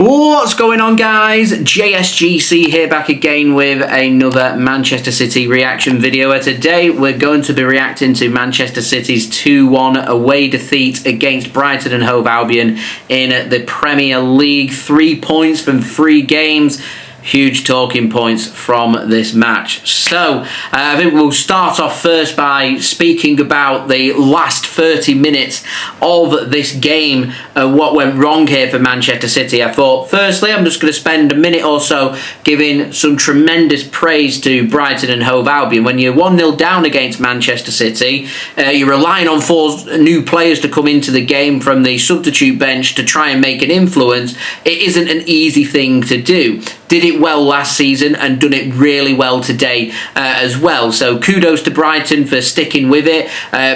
What's going on, guys? JSGC here, back again with another Manchester City reaction video. Today we're going to be reacting to Manchester City's 2-1 away defeat against Brighton and Hove Albion in the Premier League. 3 points from 3 games. Huge talking points from this match. So, I think we'll start off first by speaking about the last 30 minutes of this game and what went wrong here for Manchester City. I thought, firstly, I'm just going to spend a minute or so giving some tremendous praise to Brighton and Hove Albion. When you're 1-0 down against Manchester City, you're relying on 4 new players to come into the game from the substitute bench to try and make an influence. It isn't an easy thing to do. Did it well last season and done it really well today as well. So kudos to Brighton for sticking with it.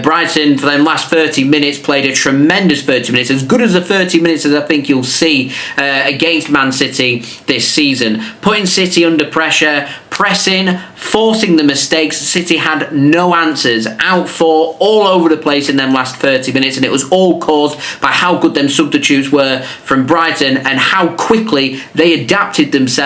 Brighton, for them last 30 minutes, played a tremendous 30 minutes. As good as the 30 minutes as I think you'll see against Man City this season. Putting City under pressure, pressing, forcing the mistakes. City had no answers. Out for all over the place in them last 30 minutes, and it was all caused by how good them substitutes were from Brighton and how quickly they adapted themselves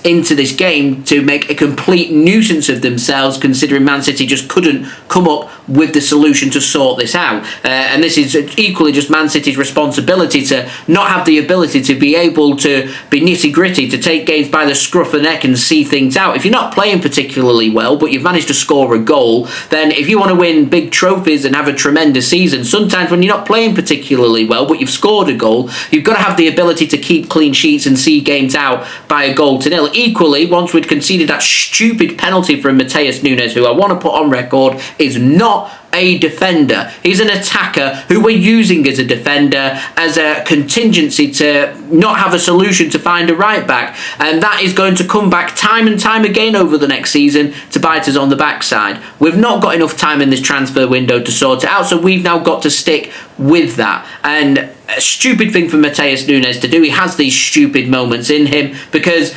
into this game to make a complete nuisance of themselves, considering Man City just couldn't come up with the solution to sort this out. And this is equally just Man City's responsibility to not have the ability to be able to be nitty-gritty, to take games by the scruff of the neck and see things out. If you're not playing particularly well, but you've managed to score a goal, then if you want to win big trophies and have a tremendous season, sometimes when you're not playing particularly well, but you've scored a goal, you've got to have the ability to keep clean sheets and see games out by a 0-0. Equally, once we'd conceded that stupid penalty from Matheus Nunes, who I want to put on record is not a defender. He's an attacker who we're using as a defender as a contingency to not have a solution to find a right back, and that is going to come back time and time again over the next season to bite us on the backside. We've not got enough time in this transfer window to sort it out, so we've now got to stick with that. And a stupid thing for Matheus Nunes to do. He has these stupid moments in him because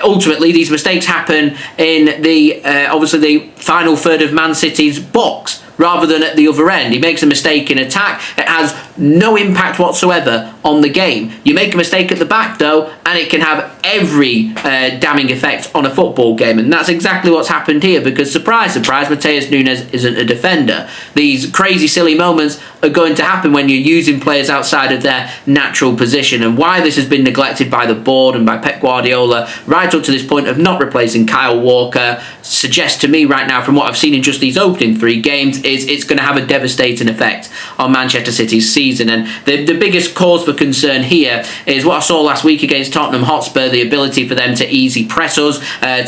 ultimately these mistakes happen in the obviously the final third of Man City's box rather than at the other end. He makes a mistake in attack. It has no impact whatsoever on the game. You make a mistake at the back though, and it can have every damning effect on a football game, and that's exactly what's happened here because, surprise, surprise, Matheus Nunes isn't a defender. These crazy, silly moments are going to happen when you're using players outside of their natural position, and why this has been neglected by the board and by Pep Guardiola right up to this point of not replacing Kyle Walker suggests to me right now, from what I've seen in just these opening 3 games, is it's going to have a devastating effect on Manchester City's season. And the biggest cause for concern here is what I saw last week against Tottenham Hotspur, the ability for them to easy press us,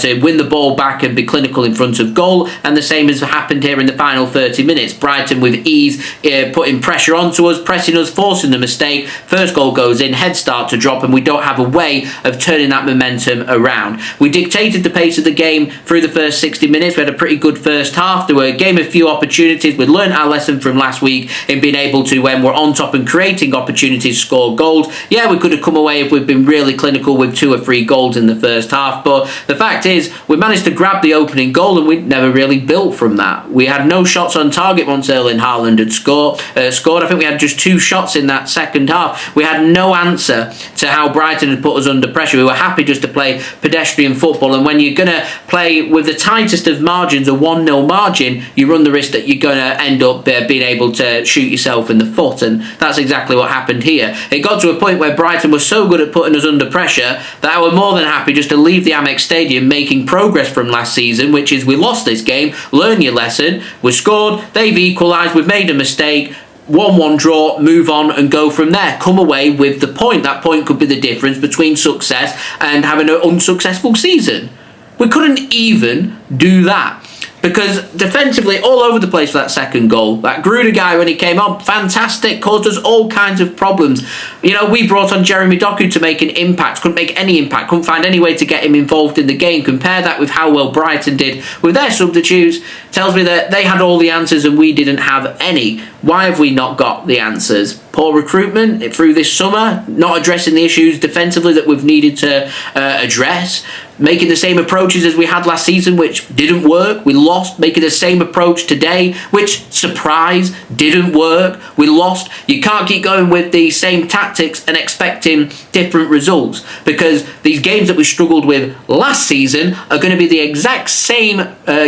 to win the ball back and be clinical in front of goal, and the same has happened here in the final 30 minutes. Brighton with ease putting pressure onto us, pressing us, forcing the mistake. First goal goes in, heads start to drop, and we don't have a way of turning that momentum around. We dictated the pace of the game through the first 60 minutes. We had a pretty good first half. There were a game of few opportunities. We learned our lesson from last week in being able to, when we're on top and creating opportunities, score goals. Yeah, we could have come away if we'd been really clinical with 2 or 3 goals in the first half, but the fact is we managed to grab the opening goal and we never really built from that. We had no shots on target once Erling Haaland had scored. I think we had just 2 shots in that second half. We had no answer to how Brighton had put us under pressure. We were happy just to play pedestrian football, and when you're going to play with the tightest of margins, a 1-0 margin, you run the risk that you're going to end up being able to shoot yourself in the foot, and that's exactly what happened here. It got to a point where Brighton was so good at putting us under pressure that I was more than happy just to leave the Amex Stadium making progress from last season, which is we lost this game, learn your lesson, we scored, they've equalised, we've made a mistake, 1-1 draw, move on and go from there. Come away with the point. That point could be the difference between success and having an unsuccessful season. We couldn't even do that. Because defensively, all over the place for that second goal. That Gruda guy, when he came on, fantastic, caused us all kinds of problems. You know, we brought on Jeremy Doku to make an impact, couldn't make any impact, couldn't find any way to get him involved in the game. Compare that with how well Brighton did with their substitutes, tells me that they had all the answers and we didn't have any. Why have we not got the answers? poor recruitment through this summer, not addressing the issues defensively that we've needed to address, making the same approaches as we had last season, which didn't work. We lost. Making the same approach today, which, surprise, didn't work. We lost. You can't keep going with the same tactics and expecting different results, because these games that we struggled with last season are going to be the exact same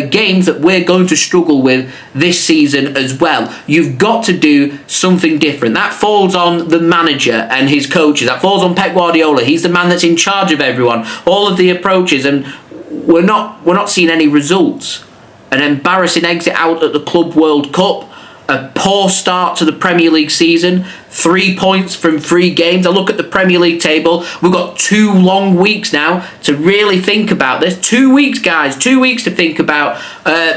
games that we're going to struggle with this season as well. You've got to do something different. That falls on the manager and his coaches. That falls on Pep Guardiola. He's the man that's in charge of everyone. All of the approaches, and we're not seeing any results. An embarrassing exit out at the Club World Cup, a poor start to the Premier League season, 3 points from 3 games. I look at the Premier League table. We've got 2 long weeks now to really think about this. 2 weeks, guys. 2 weeks to think about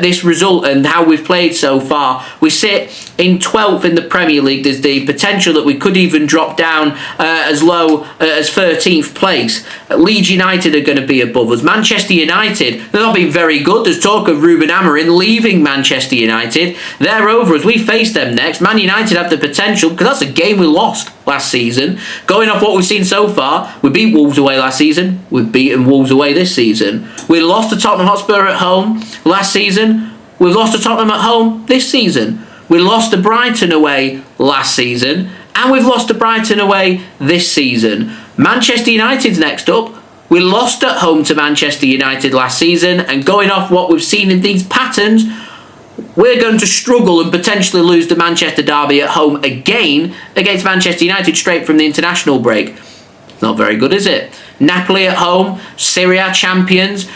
this result and how we've played so far. We sit in 12th in the Premier League. There's the potential that we could even drop down as low as 13th place. Leeds United are going to be above us. Manchester United, they're not been very good. There's talk of Ruben leaving Manchester United. They're over us. We face them next. Man United have the potential, because that's a game we lost last season. Going off what we've seen so far, we beat Wolves away last season. We've beaten Wolves away this season. We lost to Tottenham Hotspur at home last season. We've lost to Tottenham at home this season. We lost to Brighton away last season, and we've lost to Brighton away this season. Manchester United's next up. We lost at home to Manchester United last season, and going off what we've seen in these patterns, we're going to struggle and potentially lose the Manchester derby at home again against Manchester United straight from the international break. Not very good, is it? Napoli at home, Serie A champions.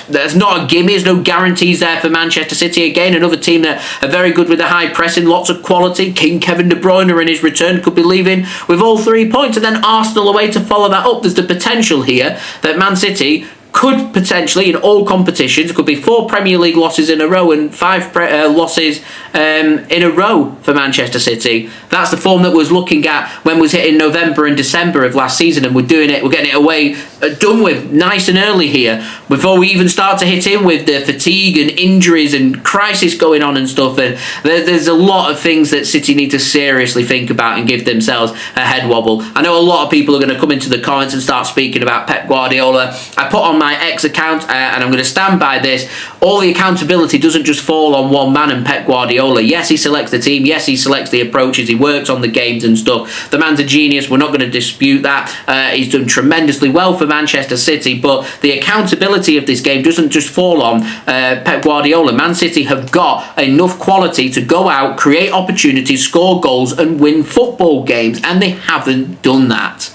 There's not a gimme. There's no guarantees there for Manchester City. Again, another team that are very good with the high pressing, lots of quality. King Kevin De Bruyne in his return could be leaving with all 3 points, and then Arsenal away to follow that up. There's the potential here that Man City could potentially, in all competitions, could be 4 Premier League losses in a row and 5 losses in a row for Manchester City. That's the form that we was looking at when we was hitting November and December of last season, and we're doing it. We're getting it away, done with, nice and early here, before we even start to hit in with the fatigue and injuries and crisis going on and stuff. And there's a lot of things that City need to seriously think about and give themselves a head wobble. I know a lot of people are going to come into the comments and start speaking about Pep Guardiola. I put on my X account, and I'm going to stand by this, all the accountability doesn't just fall on one man and Pep Guardiola. Yes, he selects the team. Yes, he selects the approaches. He works on the games and stuff. The man's a genius. We're not going to dispute that. He's done tremendously well for Manchester City, but the accountability of this game doesn't just fall on Pep Guardiola. Man City have got enough quality to go out, create opportunities, score goals and win football games, and they haven't done that.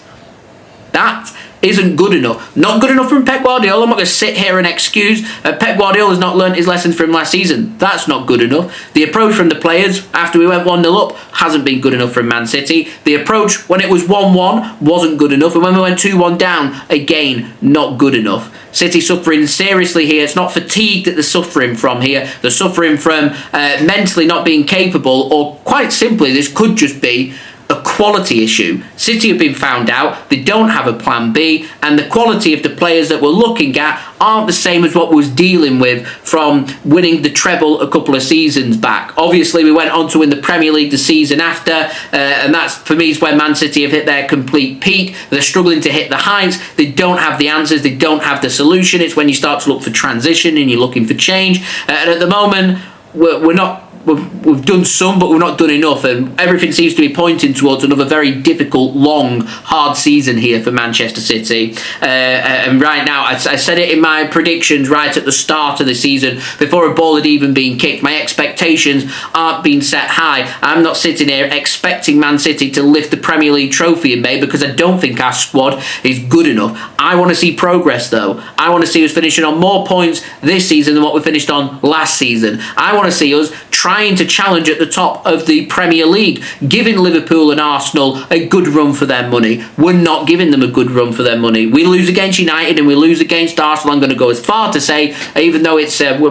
That isn't good enough. Not good enough from Pep Guardiola. I'm not going to sit here and excuse Pep Guardiola's not learnt his lessons from last season. That's not good enough. The approach from the players after we went 1-0 up hasn't been good enough from Man City. The approach when it was 1-1 wasn't good enough, and when we went 2-1 down, again, not good enough. City suffering seriously here. It's not fatigue that they're suffering from here. They're suffering from mentally not being capable, or quite simply, this could just be a quality issue. City have been found out. They don't have a plan B, and the quality of the players that we're looking at aren't the same as what we was dealing with from winning the treble a couple of seasons back. Obviously, we went on to win the Premier League the season after, and that's, for me, is when Man City have hit their complete peak. They're struggling to hit the heights. They don't have the answers. They don't have the solution. It's when you start to look for transition and you're looking for change. And at the moment, we're not. We've done some, but we've not done enough, and everything seems to be pointing towards another very difficult, long, hard season here for Manchester City. And right now, I said it in my predictions right at the start of the season, before a ball had even been kicked. My expectations aren't being set high. I'm not sitting here expecting Man City to lift the Premier League trophy in May, because I don't think our squad is good enough. I want to see progress, though. I want to see us finishing on more points this season than what we finished on last season. I want to see us trying to challenge at the top of the Premier League, giving Liverpool and Arsenal a good run for their money. We're not giving them a good run for their money. We lose against United and we lose against Arsenal. I'm going to go as far to say, even though it's saying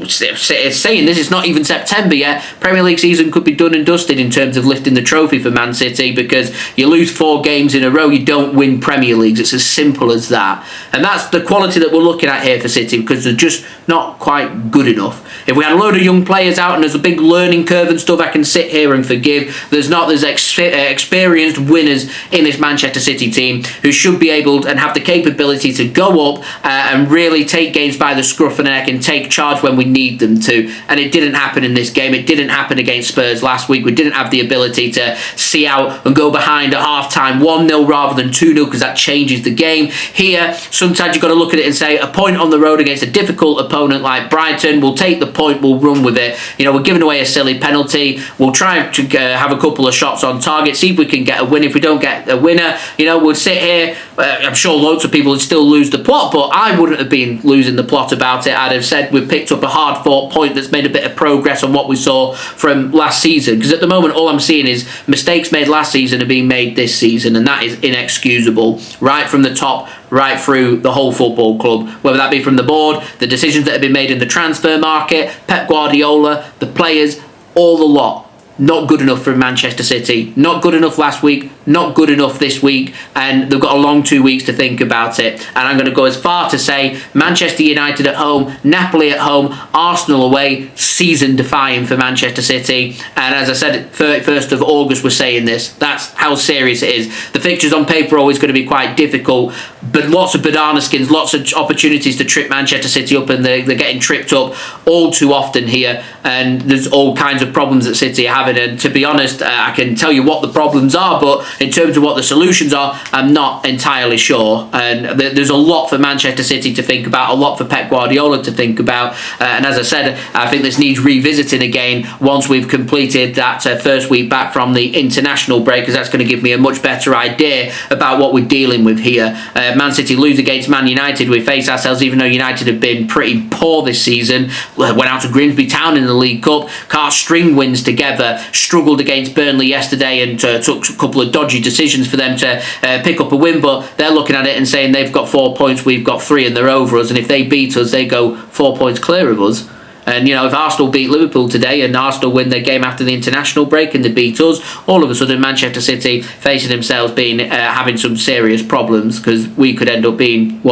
this, it's not even September yet, Premier League season could be done and dusted in terms of lifting the trophy for Man City, because you lose 4 games in a row, you don't win Premier Leagues. It's as simple as that. And that's the quality that we're looking at here for City, because they're just not quite good enough. If we had a load of young players out and there's a big big learning curve and stuff I can sit here and forgive. There's experienced winners in this Manchester City team who should be able and have the capability to go up and really take games by the scruff of the neck and take charge when we need them to. And it didn't happen in this game. It didn't happen against Spurs last week. We didn't have the ability to see out and go behind at half-time 1-0 rather than 2-0 because that changes the game. Here, sometimes you've got to look at it and say a point on the road against a difficult opponent like Brighton, we'll take the point, we'll run with it. You know, we're giving away a silly penalty. We'll try to have a couple of shots on target, see if we can get a win. If we don't get a winner, you know, we'll sit here. I'm sure loads of people would still lose the plot, but I wouldn't have been losing the plot about it. I'd have said we've picked up a hard-fought point that's made a bit of progress on what we saw from last season. Because at the moment, all I'm seeing is mistakes made last season are being made this season, and that is inexcusable. Right from the top, right through the whole football club, whether that be from the board, the decisions that have been made in the transfer market, Pep Guardiola, the players, all the lot. Not good enough for Manchester City. Not good enough last week. Not good enough this week. And they've got a long 2 weeks to think about it. And I'm going to go as far to say Manchester United at home, Napoli at home, Arsenal away, season defying for Manchester City. And as I said, 31st of August we're saying this. That's how serious it is. The fixtures on paper are always going to be quite difficult, but lots of banana skins, lots of opportunities to trip Manchester City up, and they're getting tripped up all too often here. And there's all kinds of problems that City are having. And to be honest, I can tell you what the problems are, but in terms of what the solutions are, I'm not entirely sure. And there's a lot for Manchester City to think about, a lot for Pep Guardiola to think about. And as I said, I think this needs revisiting again once we've completed that first week back from the international break, because that's going to give me a much better idea about what we're dealing with here. Man City lose against Man United. We face ourselves, even though United have been pretty poor this season. Went out to Grimsby Town in the League Cup. Can't string wins together. Struggled against Burnley yesterday and took a couple of dodgy decisions for them to pick up a win, but they're looking at it and saying they've got 4 points, we've got 3 and they're over us, and if they beat us they go 4 points clear of us. And you know, if Arsenal beat Liverpool today and Arsenal win their game after the international break and they beat us, all of a sudden Manchester City facing themselves being having some serious problems, because we could end up being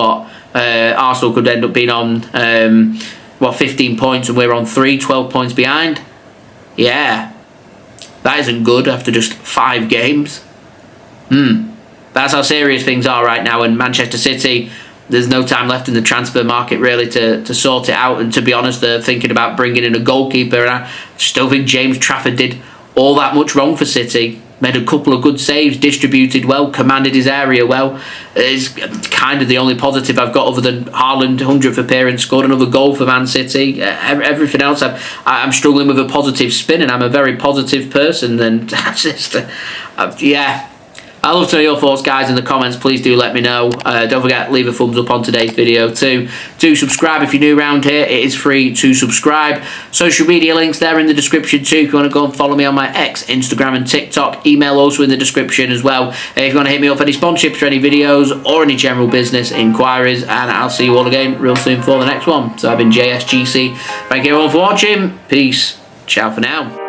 Arsenal could end up being on 15 points and we're on 12 points behind. Yeah, that isn't good after just 5 games. That's how serious things are right now. And Manchester City, there's no time left in the transfer market really to sort it out. And to be honest, they're thinking about bringing in a goalkeeper. And I still think James Trafford did all that much wrong for City. Made a couple of good saves, distributed well, commanded his area well. It's kind of the only positive I've got, other than Haaland, 100th appearance, scored another goal for Man City. Everything else, I'm struggling with a positive spin, and I'm a very positive person. And that's just, yeah. I'd love to know your thoughts, guys, in the comments. Please do let me know. Don't forget, leave a thumbs up on today's video too. Do subscribe if you're new around here. It is free to subscribe. Social media links there in the description too. If you want to go and follow me on my X, Instagram and TikTok. Email also in the description as well. If you want to hit me up for any sponsorships for any videos or any general business inquiries. And I'll see you all again real soon for the next one. So I've been JSGC. Thank you all for watching. Peace. Ciao for now.